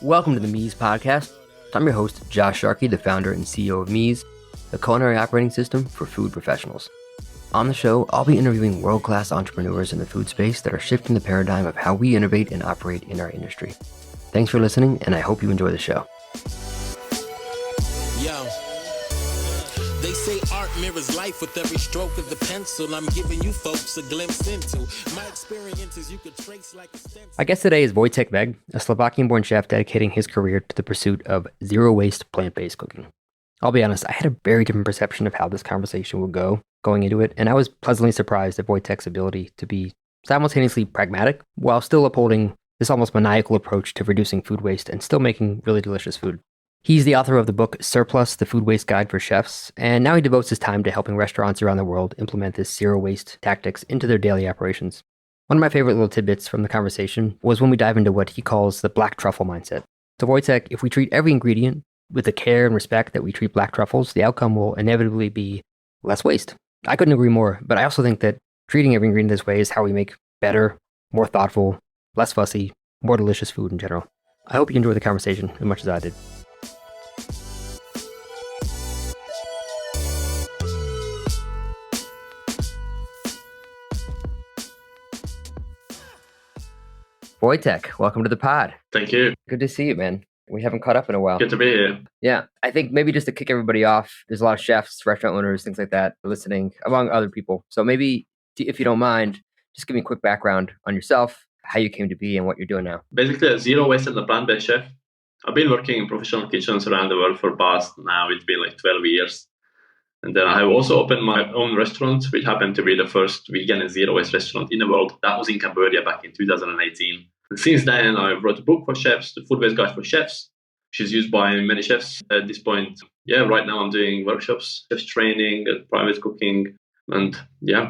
Welcome to the Mies Podcast. I'm your host, Josh Sharkey, the founder and CEO of Mies, the culinary operating system for food professionals. On the show, I'll be interviewing world-class entrepreneurs in the food space that are shifting the paradigm of how we innovate and operate in our industry. Thanks for listening, and I hope you enjoy the show. Yo, they say art mirrors life with every stroke of the pencil. I'm giving you folks a glimpse into my experiences you could trace like a stencil. My guest today is Vojtech Vegh, a Slovakian-born chef dedicating his career to the pursuit of zero-waste plant-based cooking. I'll be honest, I had a very different perception of how this conversation would go going into it, and I was pleasantly surprised at Vojtech's ability to be simultaneously pragmatic while still upholding this almost maniacal approach to reducing food waste and still making really delicious food. He's the author of the book Surplus, the Food Waste Guide for Chefs, and now he devotes his time to helping restaurants around the world implement this zero-waste tactics into their daily operations. One of my favorite little tidbits from the conversation was when we dive into what he calls the black truffle mindset. To Vojtech, if we treat every ingredient with the care and respect that we treat black truffles, the outcome will inevitably be less waste. I couldn't agree more, but I also think that treating every ingredient this way is how we make better, more thoughtful, less fussy, more delicious food in general. I hope you enjoy the conversation as much as I did. Vojtech, welcome to the pod. Thank you. Good to see you, man. We haven't caught up in a while. Good to be here. Yeah, I think maybe just to kick everybody off, there's a lot of chefs, restaurant owners, things like that listening, among other people. So maybe, if you don't mind, just give me a quick background on yourself, how you came to be and what you're doing now. Basically, a zero waste and a plant-based chef. I've been working in professional kitchens around the world for past, now it's been like 12 years. And then I have also opened my own restaurant, which happened to be the first vegan and zero waste restaurant in the world. That was in Cambodia back in 2018. And since then, I wrote a book for chefs, the Food Waste Guide for Chefs, which is used by many chefs at this point. Yeah, right now I'm doing workshops, chefs training, private cooking, and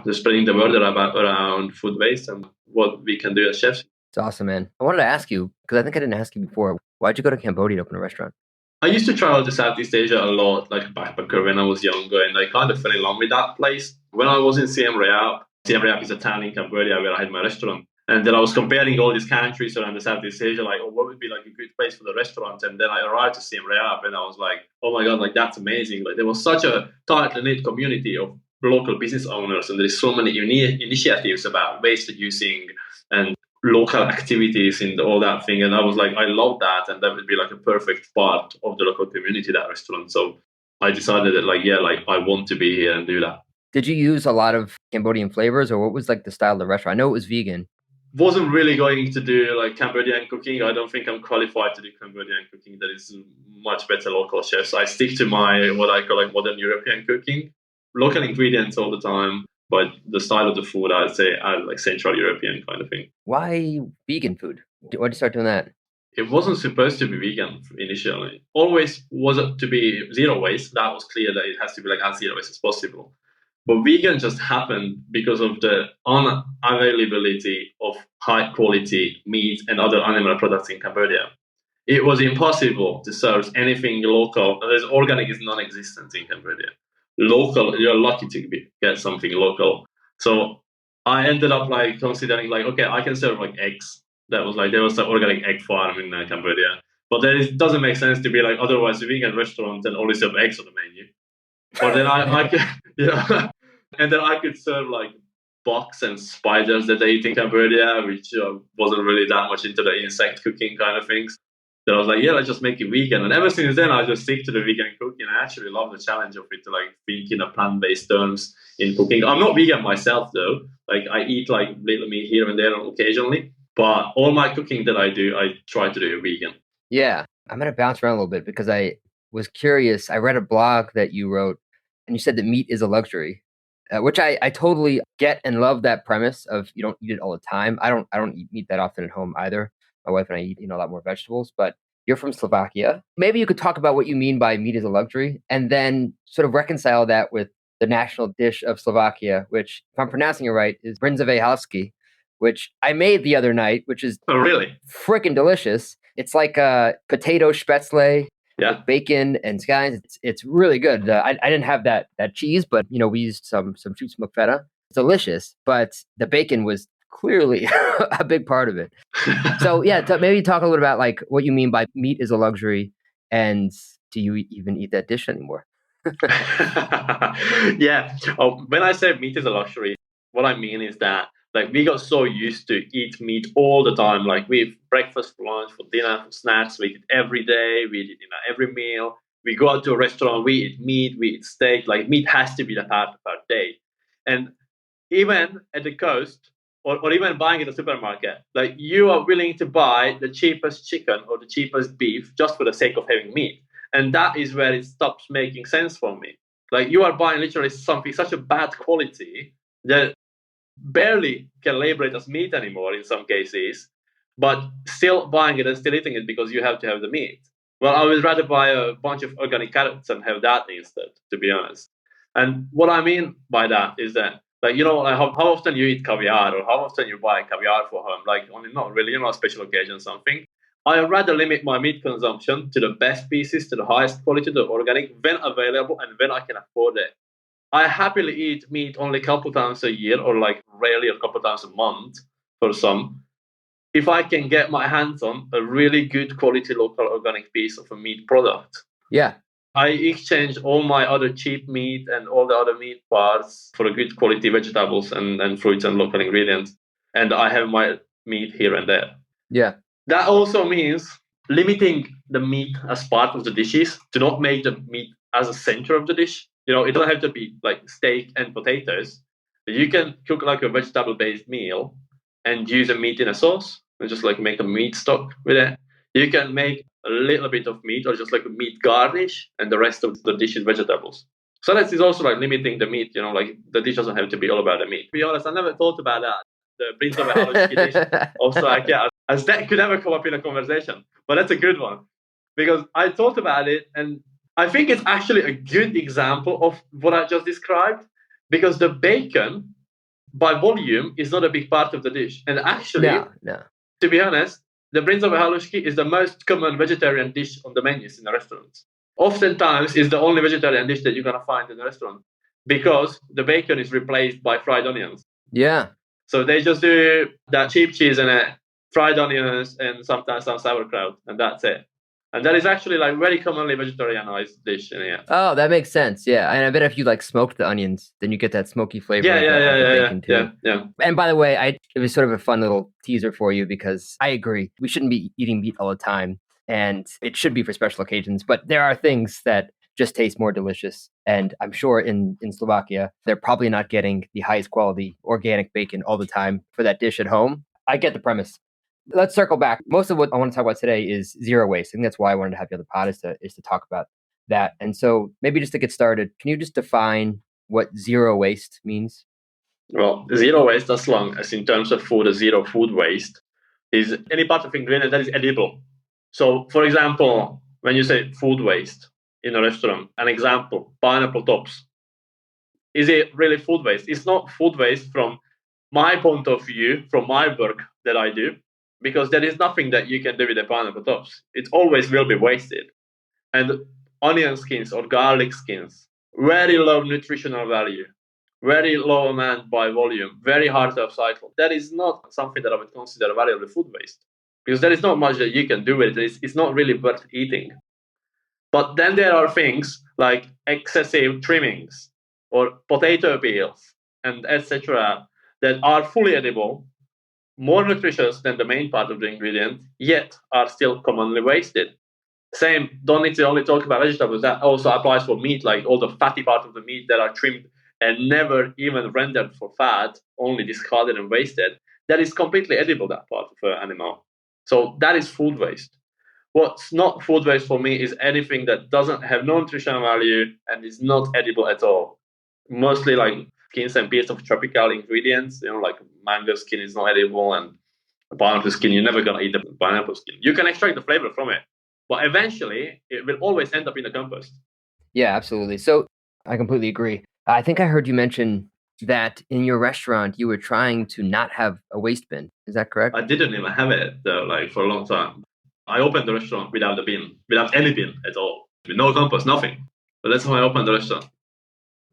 just spreading the word around food waste and what we can do as chefs. It's awesome, man. I wanted to ask you, because I think I didn't ask you before, why'd you go to Cambodia to open a restaurant? I used to travel to Southeast Asia a lot, like a backpacker when I was younger, and I kind of fell in love with that place. When I was in Siem Reap is a town in Cambodia where I had my restaurant. And then I was comparing all these countries around the Southeast Asia, like, what would be like a good place for the restaurant? And then I arrived to Siem Reap and I was like, oh my God, like that's amazing. Like there was such a tightly knit community of local business owners, and there's so many initiatives about waste reducing and local activities and all that thing. And I was like, I love that. And that would be like a perfect part of the local community, that restaurant. So I decided that I want to be here and do that. Did you use a lot of Cambodian flavors, or what was like the style of the restaurant? I know it was vegan. Wasn't really going to do like Cambodian cooking. I don't think I'm qualified to do Cambodian cooking. There is much better local chefs. I stick to my, what I call like modern European cooking, local ingredients all the time. But the style of the food, I'd say, like Central European kind of thing. Why vegan food? Why did you start doing that? It wasn't supposed to be vegan initially. Always was it to be zero waste. That was clear that it has to be like as zero waste as possible. But vegan just happened because of the unavailability of high quality meat and other animal products in Cambodia. It was impossible to source anything local. Organic is non-existent in Cambodia. Local, you're lucky to get something local. So I ended up like considering like, okay, I can serve like eggs. That was like, there was an organic egg farm in Cambodia. But it doesn't make sense to be like otherwise a vegan restaurant and only serve eggs on the menu. But then I could, and then I could serve like bugs and spiders that they eat in Cambodia, which wasn't really that much into the insect cooking kind of things. So I was like, let's just make it vegan. And ever since then, I just stick to the vegan cooking. I actually love the challenge of it, to like think in a plant-based terms in cooking. I'm not vegan myself though. Like I eat like little meat here and there occasionally, but all my cooking that I do, I try to do vegan. Yeah, I'm going to bounce around a little bit because I was curious. I read a blog that you wrote and you said that meat is a luxury, which I totally get and love that premise of you don't eat it all the time. I don't eat meat that often at home either. My wife and I eat, a lot more vegetables, but you're from Slovakia. Maybe you could talk about what you mean by meat is a luxury and then sort of reconcile that with the national dish of Slovakia, which, if I'm pronouncing it right, is bryndzové halsky, which I made the other night, which is freaking delicious. It's like a potato spätzle with bacon and skies. It's really good. I didn't have that cheese, but we used some shoots feta. It's delicious, but the bacon was clearly a big part of it. So yeah, maybe talk a little about like what you mean by meat is a luxury, and do you even eat that dish anymore? Yeah. When I say meat is a luxury, what I mean is that like we got so used to eat meat all the time. Like we have breakfast, for lunch, for dinner, for snacks. We eat it every day. We eat it every meal. We go out to a restaurant. We eat meat. We eat steak. Like meat has to be a part of our day. And even at the coast, or even buying in the supermarket, like you are willing to buy the cheapest chicken or the cheapest beef just for the sake of having meat. And that is where it stops making sense for me. Like you are buying literally something such a bad quality that barely can label it as meat anymore in some cases, but still buying it and still eating it because you have to have the meat. Well, I would rather buy a bunch of organic carrots and have that instead, to be honest. And what I mean by that is that, like, like how often you eat caviar or how often you buy caviar for home, like, only not really, a special occasion or something. I rather limit my meat consumption to the best pieces, to the highest quality, the organic, when available and when I can afford it. I happily eat meat only a couple times a year or like rarely a couple times a month for some. If I can get my hands on a really good quality local organic piece of a meat product. Yeah. I exchange all my other cheap meat and all the other meat parts for a good quality vegetables and fruits and local ingredients. And I have my meat here and there. Yeah. That also means limiting the meat as part of the dishes, to not make the meat as a center of the dish. It doesn't have to be like steak and potatoes. You can cook like a vegetable-based meal and use the meat in a sauce and just like make a meat stock with it. You can make a little bit of meat or just like a meat garnish, and the rest of the dish is vegetables. So that is also like limiting the meat. Like the dish doesn't have to be all about the meat. To be honest, I never thought about that. The brinzowe halušky dish. Also, like, yeah, as that could never come up in a conversation, but that's a good one because I thought about it, and I think it's actually a good example of what I just described, because the bacon by volume is not a big part of the dish. And actually, no. To be honest, the brinzowe halušky is the most common vegetarian dish on the menus in the restaurants. Oftentimes, it's the only vegetarian dish that you're going to find in the restaurant because the bacon is replaced by fried onions. Yeah. So they just do that cheap cheese and fried onions and sometimes some sauerkraut, and that's it. And that is actually like very commonly vegetarianized dish in here. Oh, that makes sense. Yeah, and I bet if you like smoked the onions, then you get that smoky flavor. Yeah. And by the way, it was sort of a fun little teaser for you because I agree. We shouldn't be eating meat all the time, and it should be for special occasions. But there are things that just taste more delicious. And I'm sure in Slovakia, they're probably not getting the highest quality organic bacon all the time for that dish at home. I get the premise. Let's circle back. Most of what I want to talk about today is zero waste. I think that's why I wanted to have you on the pod is to talk about that. And so maybe just to get started, can you just define what zero waste means? Well, zero waste, as long as in terms of food, zero food waste is any part of ingredient that is edible. So, for example, when you say food waste in a restaurant, an example, pineapple tops. Is it really food waste? It's not food waste from my point of view, from my work that I do, because there is nothing that you can do with the pineapple tops. It always will be wasted. And onion skins or garlic skins, very low nutritional value, very low amount by volume, very hard to upcycle. That is not something that I would consider valuable food waste, because there is not much that you can do with it. It's not really worth eating. But then there are things like excessive trimmings or potato peels and etc. that are fully edible, more nutritious than the main part of the ingredient, yet are still commonly wasted. Same, don't need to only talk about vegetables. That also applies for meat, like all the fatty parts of the meat that are trimmed and never even rendered for fat, only discarded and wasted. That is completely edible, that part of the animal. So that is food waste. What's not food waste for me is anything that doesn't have no nutritional value and is not edible at all. Mostly like skins and peels of tropical ingredients, like mango skin is not edible, and pineapple skin, you're never going to eat the pineapple skin. You can extract the flavor from it, but eventually it will always end up in the compost. Yeah, absolutely. So I completely agree. I think I heard you mention that in your restaurant, you were trying to not have a waste bin. Is that correct? I didn't even have it though, like for a long time. I opened the restaurant without the bin, without any bin at all, with no compost, nothing. But that's how I opened the restaurant.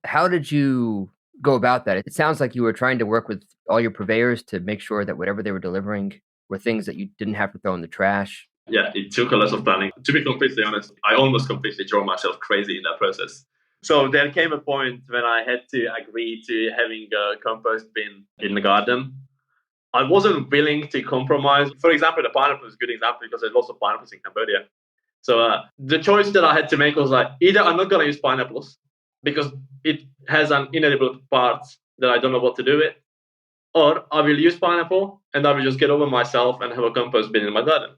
How did you go about that? It sounds like you were trying to work with all your purveyors to make sure that whatever they were delivering were things that you didn't have to throw in the trash. Yeah, it took a lot of planning. To be completely honest, I almost completely drove myself crazy in that process. So there came a point when I had to agree to having a compost bin in the garden. I wasn't willing to compromise. For example, the pineapple is a good example because there's lots of pineapples in Cambodia. So the choice that I had to make was like, either I'm not going to use pineapples because it has an inedible part that I don't know what to do with, or I will use pineapple and I will just get over myself and have a compost bin in my garden.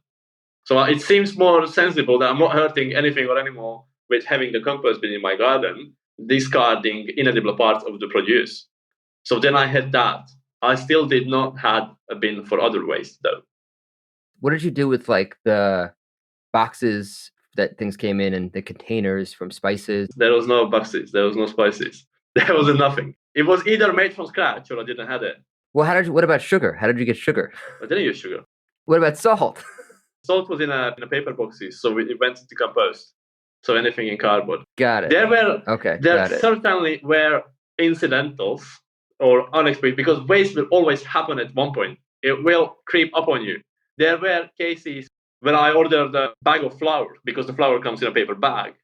So it seems more sensible that I'm not hurting anything or anymore with having the compost bin in my garden, discarding inedible parts of the produce. So then I had that. I still did not have a bin for other waste though. What did you do with like the boxes that things came in and the containers from spices? There was no boxes, there was no spices. There was nothing. It was either made from scratch or I didn't have it. Well, what about sugar? How did you get sugar? I didn't use sugar. What about salt? Salt was in a paper boxes, so it went into compost. So anything in cardboard. Got it. There certainly were incidentals or unexpected, because waste will always happen at one point. It will creep up on you. There were cases when I ordered a bag of flour, because the flour comes in a paper bag.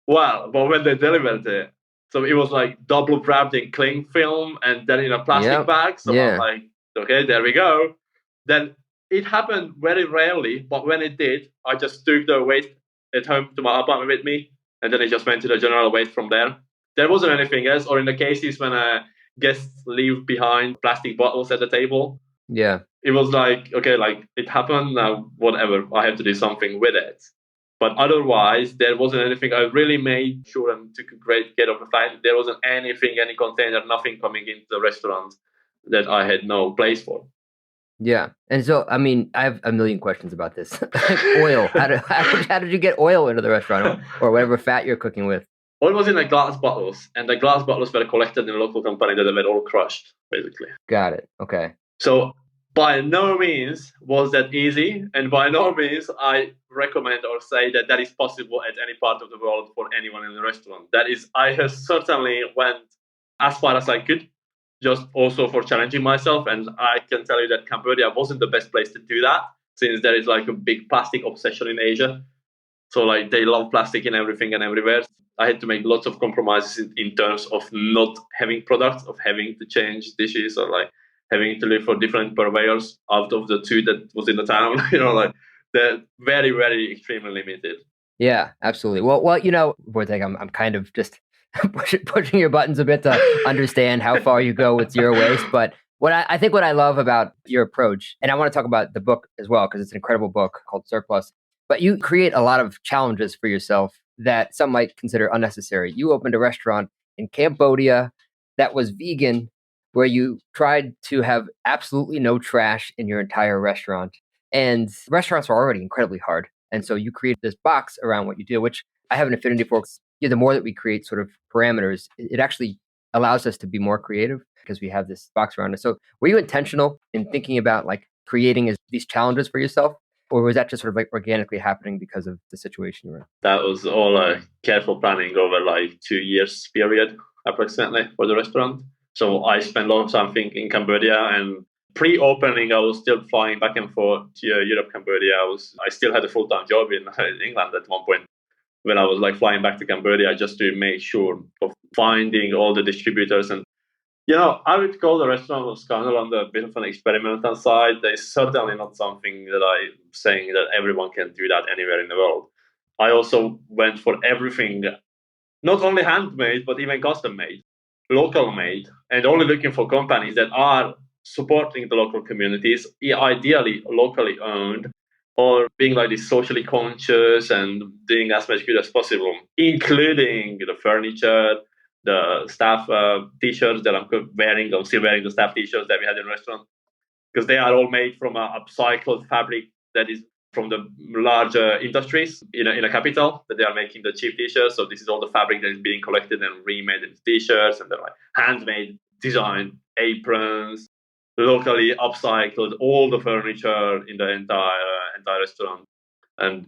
Well, but when they delivered it, so it was like double wrapped in cling film and then in a plastic bag. So I'm like, okay, there we go. Then it happened very rarely, but when it did, I just took the waste at home to my apartment with me, and then it just went to the general waste from there. There wasn't anything else. Or in the cases when guests leave behind plastic bottles at the table, it was like, okay, like it happened, now whatever, I have to do something with it. But otherwise, there wasn't anything. I really made sure and took a great care of the fact there wasn't anything, any container, nothing coming into the restaurant that I had no place for. Yeah. And so, I mean, I have a million questions about this. Oil. How did you get oil into the restaurant or whatever fat you're cooking with? Oil was in the glass bottles, and the glass bottles were collected in a local company that were all crushed, basically. Got it. Okay. So by no means was that easy, and by no means I recommend or say that that is possible at any part of the world for anyone in the restaurant. That is, I have certainly went as far as I could, just also for challenging myself. And I can tell you that Cambodia wasn't the best place to do that, since there is like a big plastic obsession in Asia. So like they love plastic in everything and everywhere. I had to make lots of compromises in terms of not having products, of having to change dishes, or like having to look for different purveyors out of the two that was in the town. Like they're very, very extremely limited. Yeah, absolutely. Well, Vojtech, I'm kind of just pushing your buttons a bit to understand how far you go with zero waste. But what I love about your approach, and I want to talk about the book as well, because it's an incredible book called Surplus, but you create a lot of challenges for yourself that some might consider unnecessary. You opened a restaurant in Cambodia that was vegan, where you tried to have absolutely no trash in your entire restaurant. And restaurants are already incredibly hard. And so you create this box around what you do, which I have an affinity for. The more that we create sort of parameters, it actually allows us to be more creative because we have this box around us. So were you intentional in thinking about like creating these challenges for yourself? Or was that just sort of like organically happening because of the situation you were in? That was all careful planning over like 2 years period, approximately, for the restaurant. So I spent a lot of time thinking in Cambodia, and pre-opening, I was still flying back and forth to Europe, Cambodia. I still had a full-time job in England at one point when I was like flying back to Cambodia just to make sure of finding all the distributors. And I would call the restaurant was kind of on the bit of an experimental side. There's certainly not something that I'm saying that everyone can do that anywhere in the world. I also went for everything, not only handmade, but even custom made, local made, and only looking for companies that are supporting the local communities, ideally locally owned, or being like this socially conscious and doing as much good as possible, including the furniture, the staff t-shirts that I'm wearing. I'm still wearing the staff t-shirts that we had in the restaurant, because they are all made from a upcycled fabric that is from the larger industries in a capital, that they are making the cheap t-shirts. So this is all the fabric that is being collected and remade into t-shirts, and they're like handmade, designed aprons, locally upcycled, all the furniture in the entire restaurant, and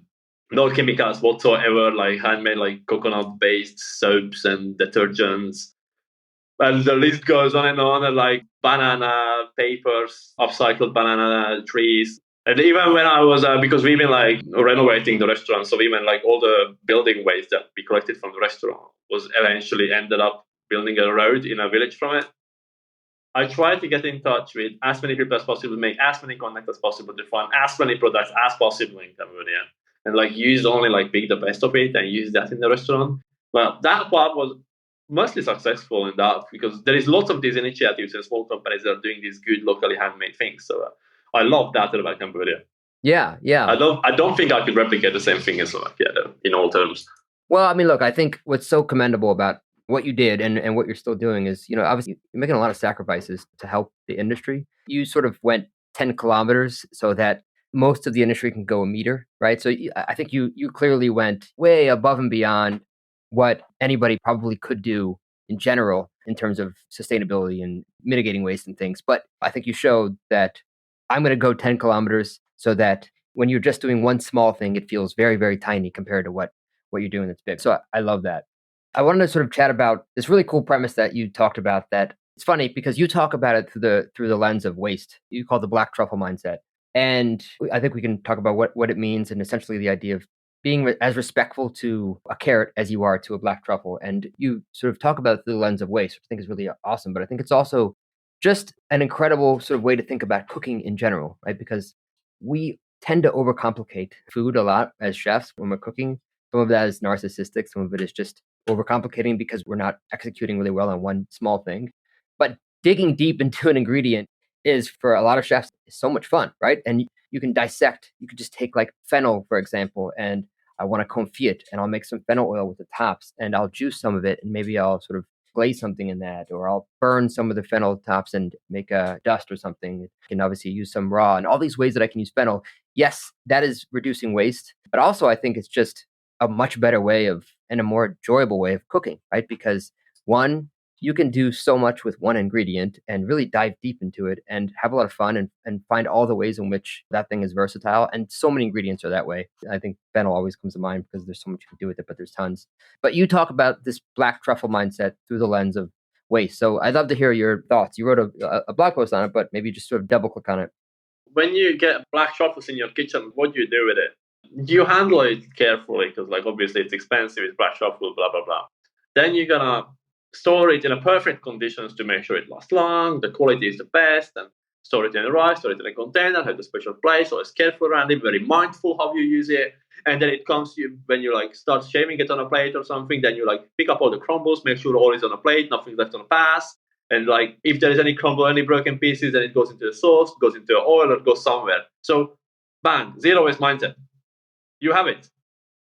no chemicals whatsoever, like handmade, like coconut-based soaps and detergents. And the list goes on and like banana papers, upcycled banana trees. And even when I was, because we've been like renovating the restaurant, so even like all the building waste that we collected from the restaurant was eventually ended up building a road in a village from it. I try to get in touch with as many people as possible, make as many contacts as possible to find as many products as possible in Cambodia, and like use only like pick the best of it and use that in the restaurant. Well, that part was mostly successful in that because there is lots of these initiatives and small companies that are doing these good locally handmade things. So I love that about Cambodia. Yeah, yeah. I don't think I could replicate the same thing in Slovakia though, in all terms. Well, I mean, look, I think what's so commendable about what you did and what you're still doing is, obviously you're making a lot of sacrifices to help the industry. You sort of went 10 kilometers so that most of the industry can go a meter, right? So I think you clearly went way above and beyond what anybody probably could do in general in terms of sustainability and mitigating waste and things. But I think you showed that I'm going to go 10 kilometers so that when you're just doing one small thing, it feels very, very tiny compared to what you're doing that's big. So I love that. I wanted to sort of chat about this really cool premise that you talked about. That it's funny because you talk about it through the lens of waste. You call it the black truffle mindset, and I think we can talk about what it means and essentially the idea of being as respectful to a carrot as you are to a black truffle. And you sort of talk about it through the lens of waste, which I think is really awesome. But I think it's also just an incredible sort of way to think about cooking in general, right? Because we tend to overcomplicate food a lot as chefs when we're cooking. Some of that is narcissistic. Some of it is just overcomplicating because we're not executing really well on one small thing. But digging deep into an ingredient is, for a lot of chefs, so much fun, right? And you can dissect. You could just take like fennel, for example, and I want to confit it, and I'll make some fennel oil with the tops, and I'll juice some of it, and maybe I'll sort of glaze something in that, or I'll burn some of the fennel tops and make a dust or something. You can obviously use some raw, and all these ways that I can use fennel. Yes, that is reducing waste, but also I think it's just a much better way of and a more enjoyable way of cooking, right? Because one, you can do so much with one ingredient and really dive deep into it and have a lot of fun and find all the ways in which that thing is versatile. And so many ingredients are that way. I think fennel always comes to mind because there's so much you can do with it, but there's tons. But you talk about this black truffle mindset through the lens of waste. So I'd love to hear your thoughts. You wrote a blog post on it, but maybe just sort of double click on it. When you get black truffles in your kitchen, what do you do with it? You handle it carefully because, like, obviously it's expensive, it's black truffle, blah, blah, blah. Then you're going to store it in a perfect conditions to make sure it lasts long, the quality is the best, and store it in a rice, store it in a container, have a special place, always careful around it, very mindful how you use it. And then it comes to you when you like start shaving it on a plate or something, then you like pick up all the crumbles, make sure all is on a plate, nothing's left on a pass. And like if there is any crumble, any broken pieces, then it goes into the sauce, goes into the oil, or it goes somewhere. So bang, zero waste mindset. You have it.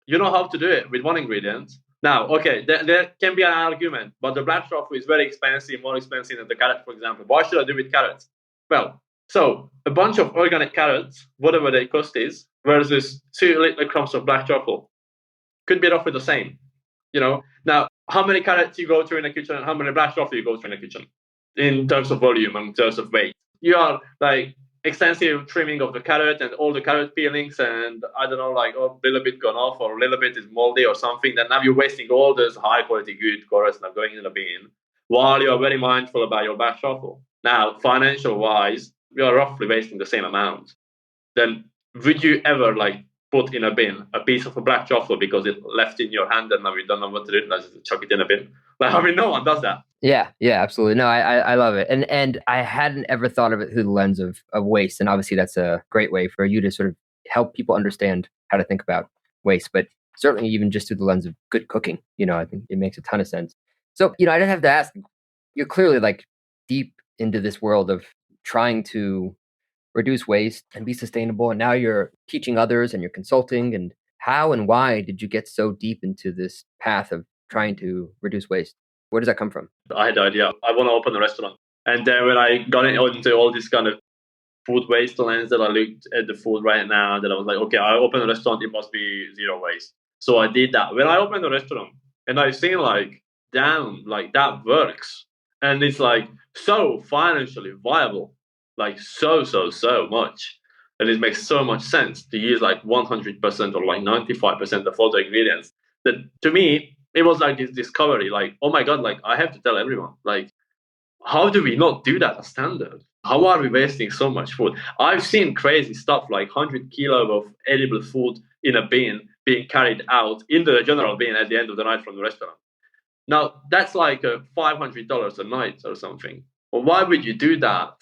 You know how to do it with one ingredient. Now, okay, there can be an argument, but the black truffle is very expensive, more expensive than the carrot, for example. Why should I do with carrots? Well, so a bunch of organic carrots, whatever their cost is, versus 2 little crumbs of black truffle, could be roughly the same. Now, how many carrots you go through in a kitchen and how many black truffle you go through in a kitchen in terms of volume and in terms of weight? You are like extensive trimming of the carrot and all the carrot peelings, and I don't know, like a little bit gone off or a little bit is moldy or something. Then now you're wasting all those high quality good carrots now going in the bin while you are very mindful about your black truffle. Now, financial wise, you are roughly wasting the same amount. Then would you ever like put in a bin a piece of a black truffle because it left in your hand and now you don't know what to do? Let's just chuck it in a bin. Like, I mean, no one does that. Yeah, absolutely. No, I love it. And I hadn't ever thought of it through the lens of waste. And obviously that's a great way for you to sort of help people understand how to think about waste, but certainly even just through the lens of good cooking, I think it makes a ton of sense. So, I just have to ask, you're clearly like deep into this world of trying to reduce waste and be sustainable. And now you're teaching others and you're consulting. And how and why did you get so deep into this path of trying to reduce waste? Where does that come from? I had the idea. I want to open a restaurant. And then when I got into all this kind of food waste lens that I looked at the food right now, that I was like, okay, I open a restaurant, it must be zero waste. So I did that. When I opened the restaurant and I seen like, damn, like that works. And it's like so financially viable, like so much. And it makes so much sense to use like 100% or like 95% of all the ingredients. That to me, it was like this discovery, like, oh my God, like I have to tell everyone, like How do we not do that as standard? How are we wasting so much food? I've seen crazy stuff like 100 kilo of edible food in a bin being carried out into the general bin at the end of the night from the restaurant. Now, that's like $500 a night or something. Well, why would you do that?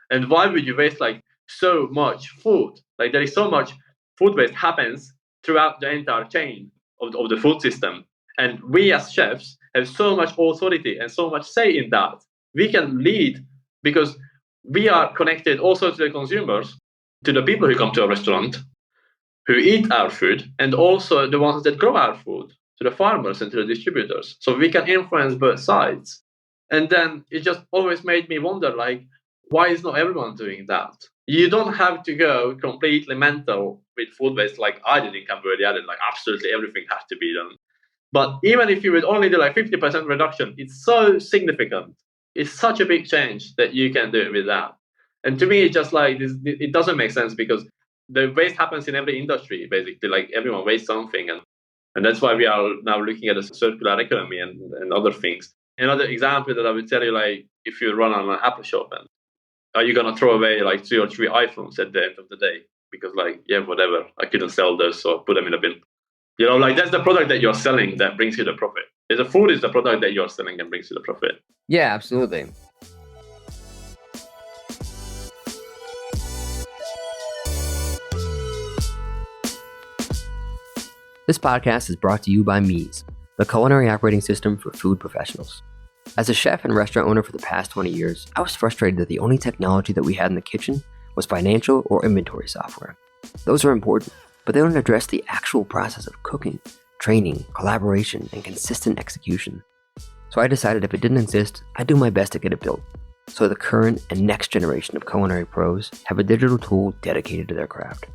And why would you waste like so much food? Like there is so much food waste happens throughout the entire chain of the food system. And we as chefs have so much authority and so much say in that. We can lead because we are connected also to the consumers, to the people who come to our restaurant, who eat our food, and also the ones that grow our food, to the farmers and to the distributors. So we can influence both sides. And then it just always made me wonder, like, why is not everyone doing that? You don't have to go completely mental with food waste like I did in Cambodia, that like absolutely everything has to be done. But even if you would only do like 50% reduction, it's so significant. It's such a big change that you can do it with that. And to me, it's just like this, it doesn't make sense because the waste happens in every industry, basically. Like everyone wastes something. And that's why we are now looking at a circular economy and other things. Another example that I would tell you, like if you run on an Apple shop, and are you going to throw away like 2 or 3 iPhones at the end of the day? Because like, yeah, whatever, I couldn't sell those, so put them in a bin. You know, like that's the product that you're selling that brings you the profit. The food is the product that you're selling and brings you the profit. Yeah, absolutely. This podcast is brought to you by Mies, the culinary operating system for food professionals. As a chef and restaurant owner for the past 20 years, I was frustrated that the only technology that we had in the kitchen was financial or inventory software. Those are important, but they don't address the actual process of cooking, training, collaboration, and consistent execution. So I decided if it didn't exist, I'd do my best to get it built, so the current and next generation of culinary pros have a digital tool dedicated to their craft.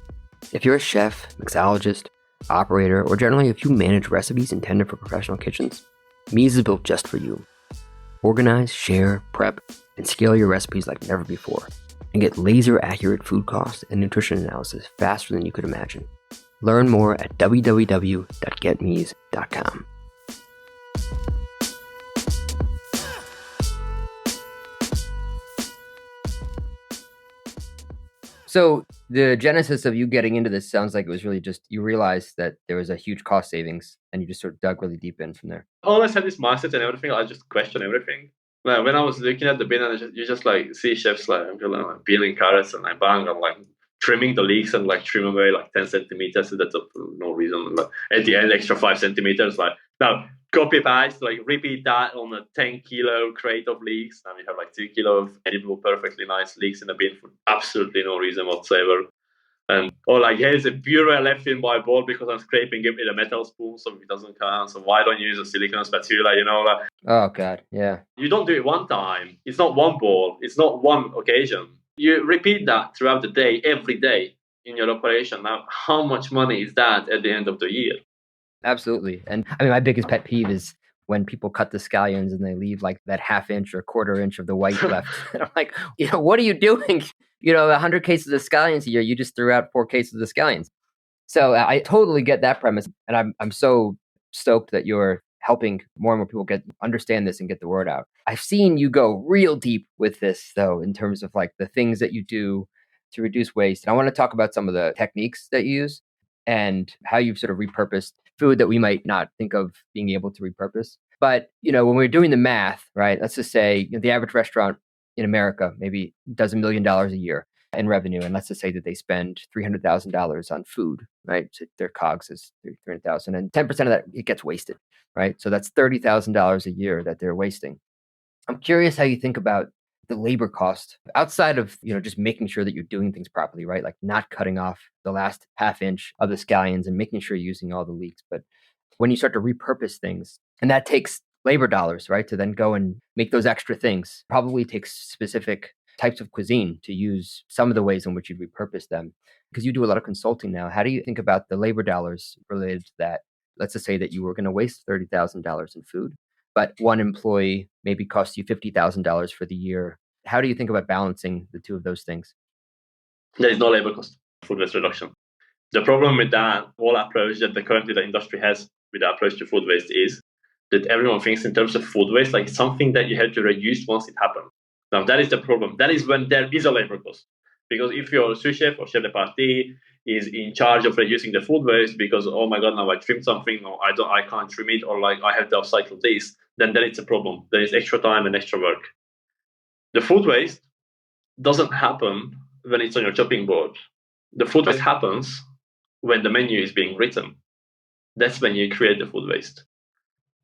If you're a chef, mixologist, operator, or generally if you manage recipes intended for professional kitchens, Mies is built just for you. Organize, share, prep, and scale your recipes like never before, and get laser-accurate food cost and nutrition analysis faster than you could imagine. Learn more at www.getmies.com. So the genesis of you getting into this sounds like it was really just you realized that there was a huge cost savings and you just sort of dug really deep in from there. I always had this mindset and everything. I just question everything. Like when I was looking at the bin, and you just like see chefs like peeling carrots and like bang, and like trimming the leeks and like trim away like 10 centimeters. So that's for no reason. Like, at the end, extra 5 centimeters. Like now, copy paste, like repeat that on a 10-kilo crate of leeks. And we have like 2 kilo of edible, perfectly nice leeks in the bin for absolutely no reason whatsoever. And or like here's a puree left in my bowl because I'm scraping it with a metal spoon, so it doesn't count. So why don't you use a silicone spatula? You know, like Oh God, yeah. you don't do it one time. It's not one bowl. It's not one occasion. You repeat that throughout the day, every day in your operation. Now, how much money is that at the end of the year? Absolutely. And I mean, my biggest pet peeve is when people cut the scallions and they leave like that 1/2 inch or 1/4 inch of the white left. And I'm like, what are you doing? 100 cases of scallions a year, you just threw out 4 cases of scallions. So I totally get that premise. And I'm so stoked that you're helping more and more people understand this and get the word out. I've seen you go real deep with this though, in terms of like the things that you do to reduce waste. And I want to talk about some of the techniques that you use and how you've sort of repurposed food that we might not think of being able to repurpose. But, when we're doing the math, right, let's just say the average restaurant in America maybe does $1 million a year in revenue. And let's just say that they spend $300,000 on food, right? So their COGS is $300,000 and 10% of that, it gets wasted, right? So that's $30,000 a year that they're wasting. I'm curious how you think about the labor cost outside of, just making sure that you're doing things properly, right? Like not cutting off the last 1/2 inch of the scallions and making sure you're using all the leeks. But when you start to repurpose things, and that takes labor dollars, right? To then go and make those extra things, probably takes specific types of cuisine to use some of the ways in which you repurpose them. Because you do a lot of consulting now. How do you think about the labor dollars related to that? Let's just say that you were going to waste $30,000 in food, but one employee maybe costs you $50,000 for the year. How do you think about balancing the two of those things? There is no labor cost food waste reduction. The problem with that whole approach that currently the industry has with the approach to food waste is that everyone thinks in terms of food waste like something that you have to reduce once it happens. Now, that is the problem. That is when there is a labor cost. Because if your sous chef or chef de partie is in charge of reducing the food waste because, oh my God, now I trimmed something, or I can't trim it, or like I have to upcycle this, then there is a problem. There is extra time and extra work. The food waste doesn't happen when it's on your chopping board. The food waste happens when the menu is being written. That's when you create the food waste.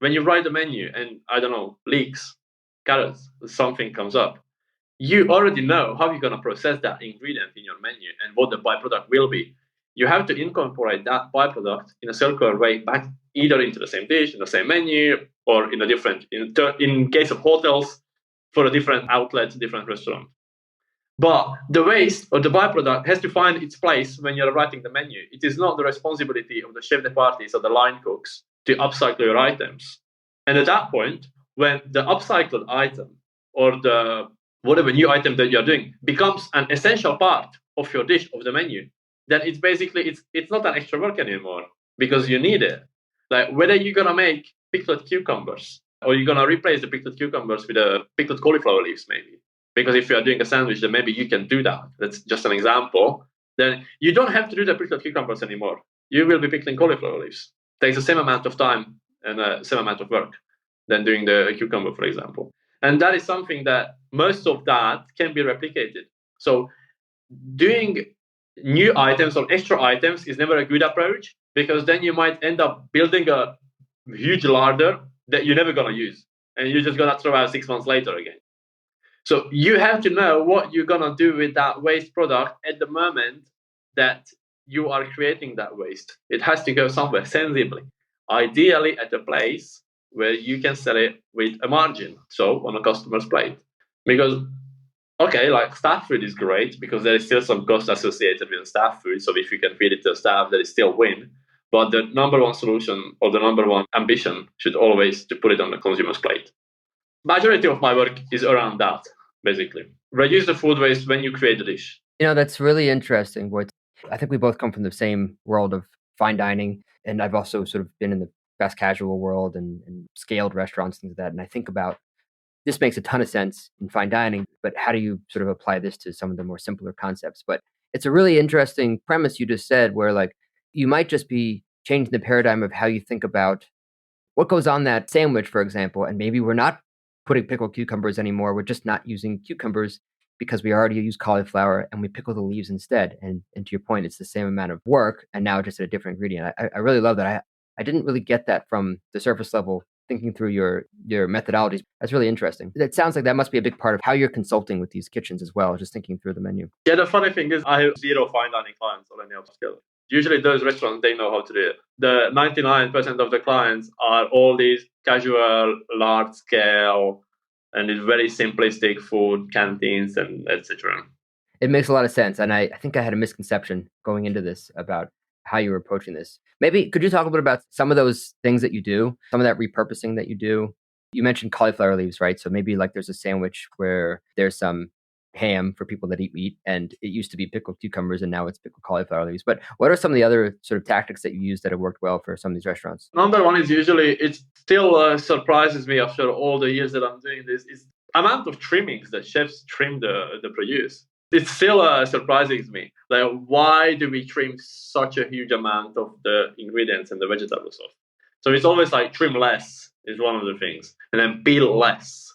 When you write the menu and, I don't know, leeks, carrots, something comes up, you already know how you're going to process that ingredient in your menu and what the byproduct will be. You have to incorporate that byproduct in a circular way back either into the same dish, in the same menu, or in a different, in case of hotels, for a different outlet, different restaurant. But the waste or the byproduct has to find its place when you're writing the menu. It is not the responsibility of the chef de parties or the line cooks to upcycle your items. And at that point, when the upcycled item or the whatever new item that you're doing becomes an essential part of your dish, of the menu, then it's basically, it's not an extra work anymore because you need it. Like whether you're going to make pickled cucumbers or you're going to replace the pickled cucumbers with a pickled cauliflower leaves maybe. Because if you're doing a sandwich, then maybe you can do that. That's just an example. Then you don't have to do the pickled cucumbers anymore. You will be pickling cauliflower leaves. It takes the same amount of time and the same amount of work than doing the cucumber, for example. And that is something that most of that can be replicated. So doing new items or extra items is never a good approach because then you might end up building a huge larder that you're never going to use. And you're just going to throw out 6 months later again. So you have to know what you're going to do with that waste product at the moment that you are creating that waste. It has to go somewhere sensibly, ideally at a place where you can sell it with a margin, so on a customer's plate. Because, okay, like staff food is great because there is still some cost associated with staff food. So if you can feed it to the staff, that is still win. But the number one solution or the number one ambition should always to put it on the consumer's plate. Majority of my work is around that, basically. Reduce the food waste when you create the dish. You know, that's really interesting. I think we both come from the same world of fine dining. And I've also sort of been in the fast casual world and scaled restaurants, things like that. And I think about this makes a ton of sense in fine dining, but how do you sort of apply this to some of the more simpler concepts? But it's a really interesting premise you just said where like you might just be changing the paradigm of how you think about what goes on that sandwich, for example. And maybe we're not putting pickled cucumbers anymore. We're just not using cucumbers because we already use cauliflower and we pickle the leaves instead. And to your point, it's the same amount of work and now just a different ingredient. I really love that. I didn't really get that from the surface level, thinking through your methodologies. That's really interesting. It sounds like that must be a big part of how you're consulting with these kitchens as well, just thinking through the menu. Yeah, the funny thing is I have 0 fine dining clients or any upscale. Usually those restaurants, they know how to do it. The 99% of the clients are all these casual, large scale, and it's very simplistic food canteens and etc. It makes a lot of sense. And I think I had a misconception going into this about how you were approaching this. Maybe could you talk a bit about some of those things that you do, some of that repurposing that you do? You mentioned cauliflower leaves, right? So maybe like there's a sandwich where there's some ham for people that eat meat and it used to be pickled cucumbers and now it's pickled cauliflower leaves. But what are some of the other sort of tactics that you use that have worked well for some of these restaurants? Number one is usually, it still surprises me after all the years that I'm doing this, is amount of trimmings that chefs trim the produce. It still surprises me. Like, why do we trim such a huge amount of the ingredients and the vegetables off? So it's always like trim less is one of the things, and then peel less.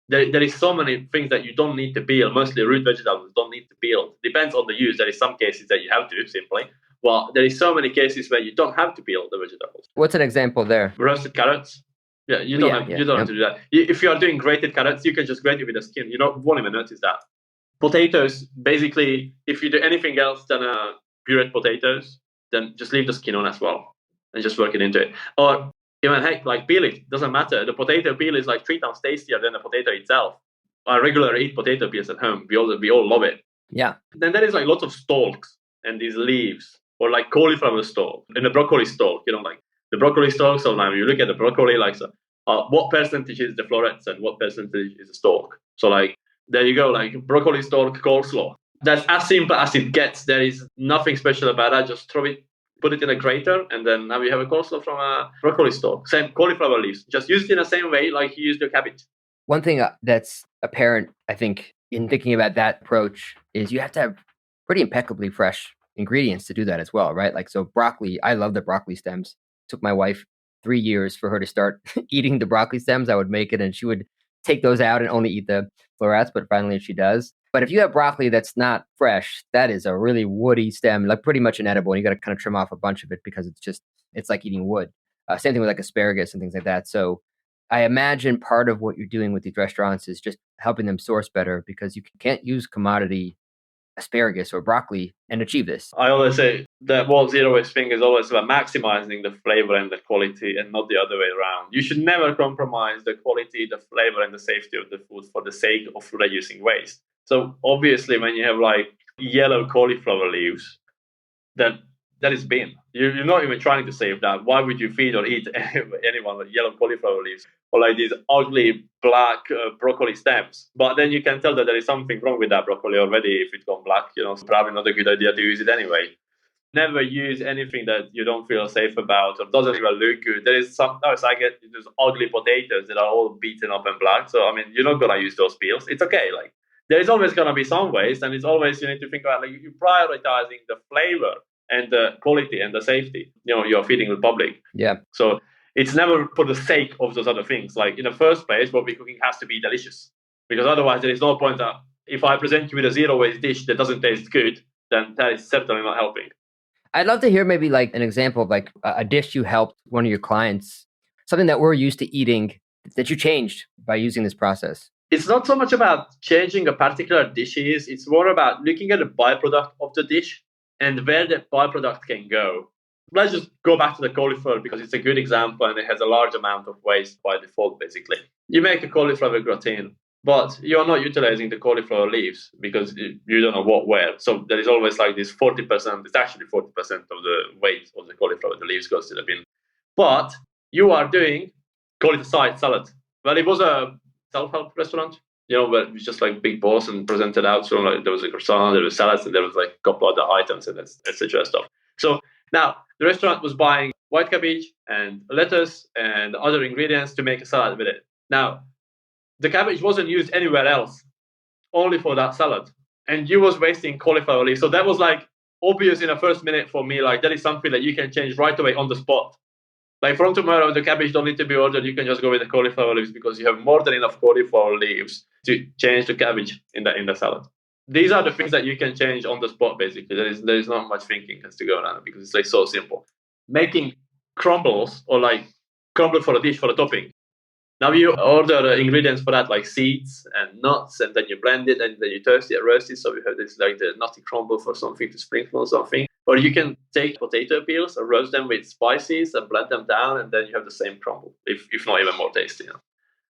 There is so many things that you don't need to peel. Mostly root vegetables don't need to peel. Depends on the use. There is some cases that you have to simply. Well, there is so many cases where you don't have to peel the vegetables. What's an example there? Roasted carrots. Yeah, you don't have to do that. If you are doing grated carrots, you can just grate it with the skin. You won't even notice that. Potatoes, basically, if you do anything else than pureed potatoes, then just leave the skin on as well and just work it into it. Or even heck, like peel it. Doesn't matter. The potato peel is like 3 times tastier than the potato itself. I regularly eat potato peels at home. We all love it. Yeah. Then there is like lots of stalks and these leaves, or like cauliflower stalk and the broccoli stalk. Like the broccoli stalk. So now you look at the broccoli, like what percentage is the florets and what percentage is the stalk. So like there you go, like broccoli stalk coleslaw. That's as simple as it gets. There is nothing special about that. Just throw it, put it in a grater, and then now you have a coleslaw from a broccoli stalk. Same cauliflower leaves. Just use it in the same way like you use the cabbage. One thing that's apparent, I think, in thinking about that approach is you have to have pretty impeccably fresh ingredients to do that as well, right? Like, so broccoli, I love the broccoli stems. Took my wife 3 years for her to start eating the broccoli stems. I would make it and she would take those out and only eat the florets, but finally she does. But if you have broccoli that's not fresh, that is a really woody stem, like pretty much inedible. And you got to kind of trim off a bunch of it because it's like eating wood. Same thing with like asparagus and things like that. So I imagine part of what you're doing with these restaurants is just helping them source better because you can't use commodity asparagus or broccoli and achieve this. I always say the whole zero waste thing is always about maximizing the flavor and the quality and not the other way around. You should never compromise the quality, the flavor, and the safety of the food for the sake of reducing waste. So obviously when you have like yellow cauliflower leaves, that is bin. You're not even trying to save that. Why would you feed or eat anyone with yellow cauliflower leaves or like these ugly black broccoli stems? But then you can tell that there is something wrong with that broccoli already if it's gone black. So probably not a good idea to use it anyway. Never use anything that you don't feel safe about or doesn't even look good. There is sometimes I get those ugly potatoes that are all beaten up and black. So I mean, you're not gonna use those peels. It's okay. Like there is always gonna be some waste, and it's always you need to think about like you're prioritizing the flavor and the quality and the safety, you're feeding the public. Yeah. So it's never for the sake of those other things. Like in the first place, what we're cooking has to be delicious. Because otherwise there is no point that if I present you with a zero waste dish that doesn't taste good, then that is certainly not helping. I'd love to hear maybe like an example of like a dish you helped one of your clients, something that we're used to eating that you changed by using this process. It's not so much about changing a particular dish. It's more about looking at the byproduct of the dish and where that byproduct can go. Let's just go back to the cauliflower because it's a good example and it has a large amount of waste by default, basically. You make a cauliflower gratin, but you're not utilizing the cauliflower leaves because you don't know what where. So there is always like this 40%, it's actually 40% of the weight of the cauliflower, the leaves goes to the bin. But you are doing, call it a side salad. Well, it was a self-help restaurant, where it was just like big balls and presented out. So like there was a croissant, there was salads, and there was like a couple other items and etc. stuff. So now the restaurant was buying white cabbage and lettuce and other ingredients to make a salad with it. Now the cabbage wasn't used anywhere else, only for that salad. And you was wasting cauliflower leaves. So that was like obvious in the first minute for me, like that is something that you can change right away on the spot. Like from tomorrow, the cabbage don't need to be ordered. You can just go with the cauliflower leaves because you have more than enough cauliflower leaves to change the cabbage in the salad. These are the things that you can change on the spot, basically. There is not much thinking has to go around because it's like so simple. Making crumbles or like crumble for a dish for a topping. Now you order ingredients for that, like seeds and nuts, and then you blend it and then you toast it, roast it. So you have this like the nutty crumble for something to sprinkle on something. Or you can take potato peels and roast them with spices and blend them down, and then you have the same crumble, if not even more tasty.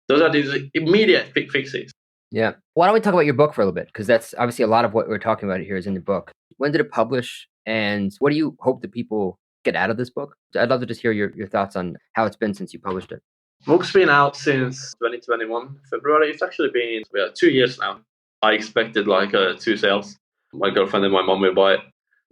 Those are these immediate quick fixes. Yeah. Why don't we talk about your book for a little bit? Because that's obviously a lot of what we're talking about here is in the book. When did it publish? And what do you hope that people get out of this book? I'd love to just hear your thoughts on how it's been since you published it. Book's been out since 2021, February. It's actually been 2 years now. I expected like 2 sales. My girlfriend and my mom will buy it.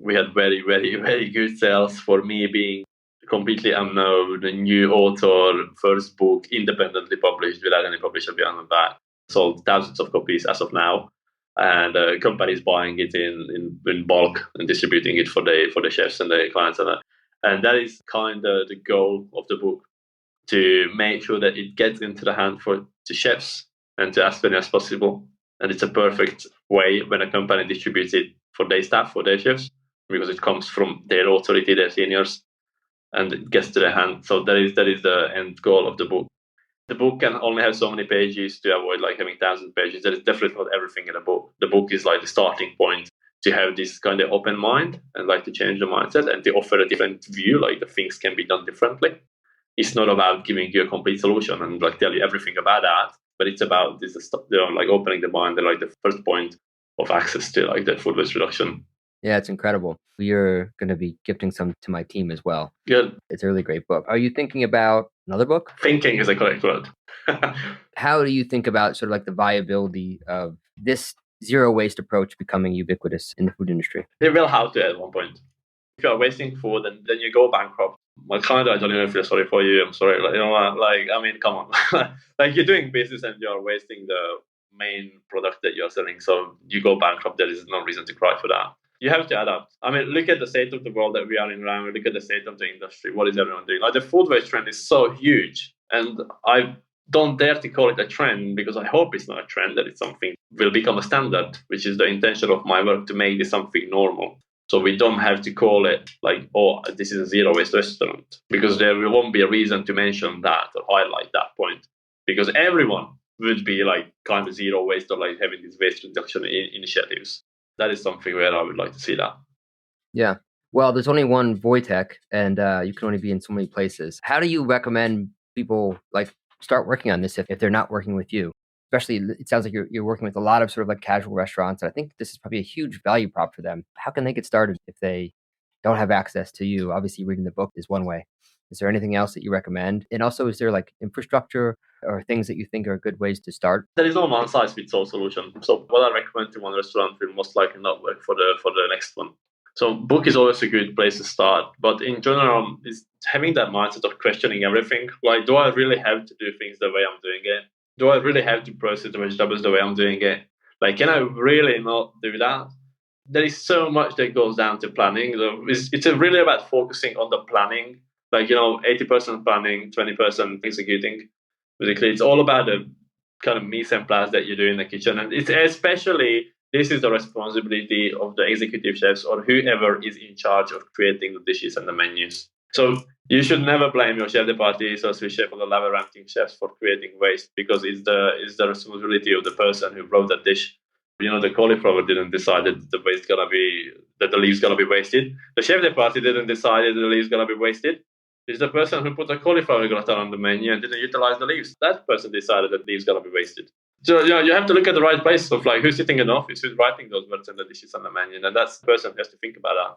We had very, very, very good sales for me being completely unknown, a new author, first book, independently published without any publisher behind the back. Sold thousands of copies as of now. And companies buying it in bulk and distributing it for the chefs and the clients. And that is kind of the goal of the book, to make sure that it gets into the hand to chefs and to as many as possible. And it's a perfect way when a company distributes it for their staff, for their chefs, because it comes from their authority, their seniors, and it gets to their hand. So that is the end goal of the book. The book can only have so many pages to avoid like having 1,000 pages. That is definitely not everything in a book. The book is like the starting point to have this kind of open mind and like to change the mindset and to offer a different view, like the things can be done differently. It's not about giving you a complete solution and like tell you everything about that, but it's about this like opening the mind and like the first point of access to like the food waste reduction. Yeah, it's incredible. You're going to be gifting some to my team as well. Good. It's a really great book. Are you thinking about another book? Thinking is a correct word. How do you think about sort of like the viability of this zero waste approach becoming ubiquitous in the food industry? It will have to at one point. If you are wasting food, then you go bankrupt. I kind of genuinely feel sorry for you. I'm sorry, like, I mean, come on, like you're doing business and you're wasting the main product that you're selling, so you go bankrupt. There is no reason to cry for that. You have to adapt. I mean, look at the state of the world that we are in now. Look at the state of the industry. What is everyone doing? Like the food waste trend is so huge, and I don't dare to call it a trend because I hope it's not a trend. That it's something will become a standard, which is the intention of my work to make this something normal. So we don't have to call it like, oh, this is a zero waste restaurant, because there won't be a reason to mention that or highlight that point, because everyone would be like kind of zero waste or like having these waste reduction initiatives. That is something where I would like to see that. Yeah. Well, there's only one Vojtech, and you can only be in so many places. How do you recommend people like start working on this if they're not working with you? Especially, it sounds like you're working with a lot of sort of like casual restaurants. And I think this is probably a huge value prop for them. How can they get started if they don't have access to you? Obviously, reading the book is one way. Is there anything else that you recommend? And also, is there like infrastructure or things that you think are good ways to start? There is no one size fits all solution. So what I recommend to one restaurant will most likely not work for the next one. So book is always a good place to start, but in general, is having that mindset of questioning everything. Like, do I really have to do things the way I'm doing it? Do I really have to process the vegetables the way I'm doing it? Like, can I really not do that? There is so much that goes down to planning. It's really about focusing on the planning. Like, 80% planning, 20% executing. Basically, it's all about the kind of mise en place that you do in the kitchen. And it's especially, this is the responsibility of the executive chefs or whoever is in charge of creating the dishes and the menus. So you should never blame your chef de partie or sous chef or the level ranking chefs for creating waste, because it's the responsibility of the person who wrote that dish. The cauliflower didn't decide that the leaves gonna be wasted. The chef de partie didn't decide that the leaves gonna be wasted. It's the person who put the cauliflower gratin on the menu and didn't utilize the leaves. That person decided that leaves gonna be wasted. So you have to look at the right place of like who's sitting in the office, who's writing those words and the dishes on the menu, and that's the person who has to think about that.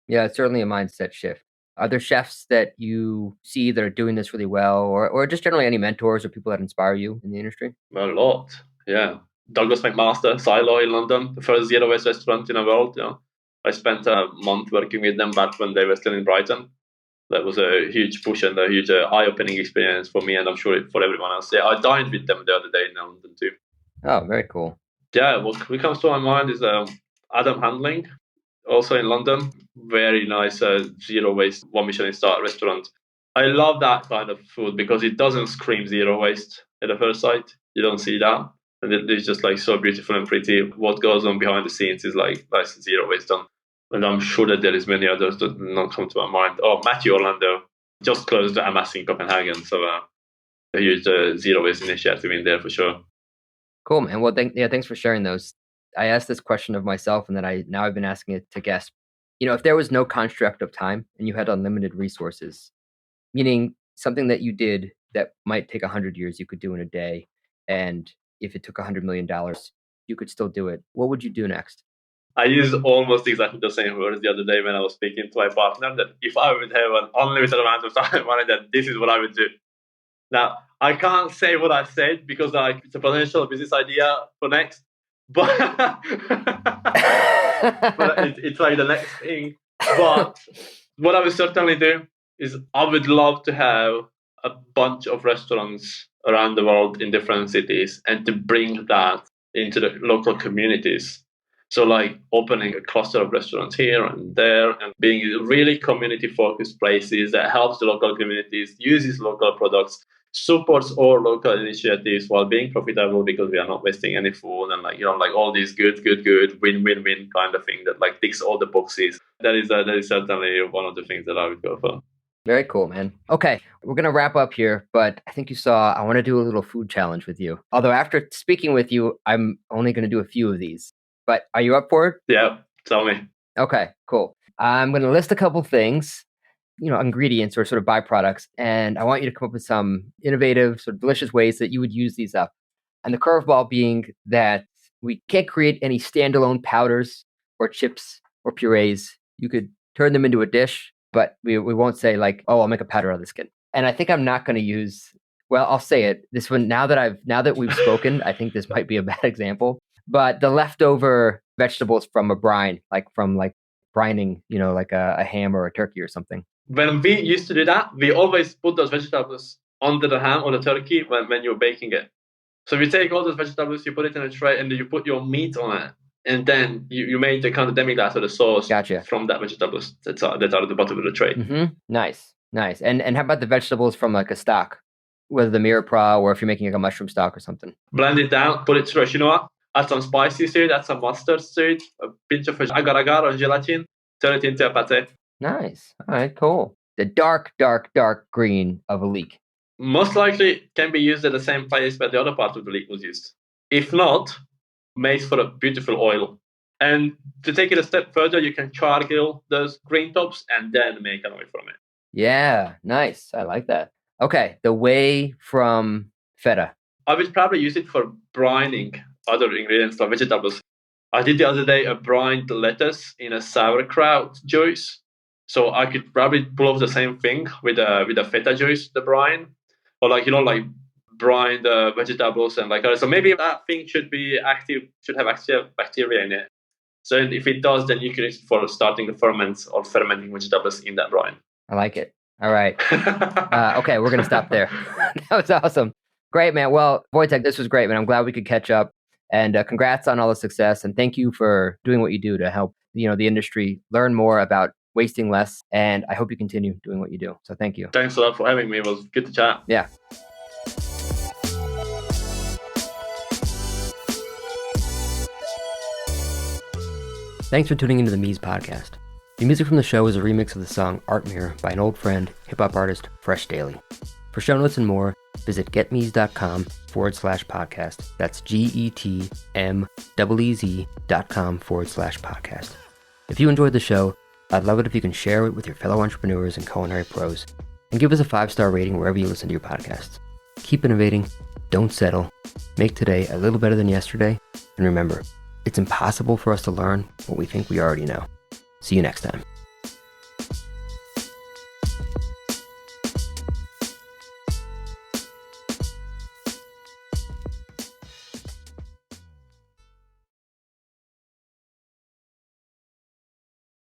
Yeah, it's certainly a mindset shift. Are there chefs that you see that are doing this really well, or just generally any mentors or people that inspire you in the industry? A lot, yeah. Douglas McMaster, Silo in London, the first zero waste restaurant in the world. I spent a month working with them back when they were still in Brighton. That was a huge push and a huge eye-opening experience for me, and I'm sure for everyone else. Yeah, I dined with them the other day in London too. Oh, very cool. Yeah, what comes to my mind is Adam Handling, also in London. Very nice zero waste, one Michelin star restaurant. I love that kind of food because it doesn't scream zero waste at the first sight. You don't see that. And it's just like so beautiful and pretty. What goes on behind the scenes is like zero waste done. And I'm sure that there is many others that not come to my mind. Oh, Matthew Orlando just closed the Amas in Copenhagen. So a huge zero waste initiative in there for sure. Cool, man. Well, thanks for sharing those. I asked this question of myself, and then I've been asking it to guests. If there was no construct of time and you had unlimited resources, meaning something that you did that might take 100 years, you could do in a day, and if it took $100 million, you could still do it. What would you do next? I used almost exactly the same words the other day when I was speaking to my partner, that if I would have an unlimited amount of time, that this is what I would do. Now, I can't say what I said because it's a potential business idea for next, but, but it's like the next thing. But what I would certainly do is I would love to have a bunch of restaurants around the world in different cities and to bring that into the local communities. So like opening a cluster of restaurants here and there and being really community-focused places that helps the local communities, uses local products, supports all local initiatives while being profitable because we are not wasting any food and like all these good win-win-win kind of thing that like ticks all the boxes. That is certainly one of the things that I would go for. Very cool, man. Okay, we're going to wrap up here, but I think you saw I want to do a little food challenge with you. Although after speaking with you, I'm only going to do a few of these. But are you up for it? Yeah, tell me. Okay, cool. I'm going to list a couple things, ingredients or sort of byproducts, and I want you to come up with some innovative, sort of delicious ways that you would use these up. And the curveball being that we can't create any standalone powders or chips or purees. You could turn them into a dish, but we won't say like, oh, I'll make a powder out of the skin. And I think I'm not going to use, well, I'll say it. This one, now that we've spoken, I think this might be a bad example. But the leftover vegetables from a brine, like from brining, like a ham or a turkey or something. when we used to do that, we always put those vegetables under the ham or the turkey when you're baking it. So you take all those vegetables, you put it in a tray, and then you put your meat on it. And then you make the kind of demi-glace or the sauce from that vegetables that are at the bottom of the tray. Mm-hmm. Nice. And how about the vegetables from like a stock, whether the mirepoix or if you're making like a mushroom stock or something? Blend it down, put it through a chinois, add some spicy seed, add some mustard seed, a pinch of agar-agar or gelatin, turn it into a pate. Nice. All right, cool. The dark green of a leek. Most likely can be used at the same place where the other part of the leek was used. If not, made for a beautiful oil. And to take it a step further, you can char-grill those green tops and then make an oil from it. Yeah, nice. I like that. Okay, the whey from feta. I would probably use it for brining other ingredients like vegetables. I did the other day a brined lettuce in a sauerkraut juice. So I could probably pull off the same thing with a feta juice, the brine. Or brine the vegetables and so maybe that thing should have active bacteria in it. So if it does, then you can use it for starting the ferments or fermenting vegetables in that brine. I like it. All right. Okay, we're going to stop there. That was awesome. Great, man. Well, Vojtech, this was great, man. I'm glad we could catch up. And congrats on all the success. And thank you for doing what you do to help the industry learn more about wasting less. And I hope you continue doing what you do. So thank you. Thanks a lot for having me. It was good to chat. Yeah. Thanks for tuning into the Mies podcast. The music from the show is a remix of the song Art Mirror by an old friend, hip-hop artist, Fresh Daily. For show notes and more, visit getmees.com/podcast. That's GETMEEZ.com/podcast. If you enjoyed the show, I'd love it if you can share it with your fellow entrepreneurs and culinary pros, and give us a 5-star rating wherever you listen to your podcasts. Keep innovating, don't settle, make today a little better than yesterday, and remember, it's impossible for us to learn what we think we already know. See you next time.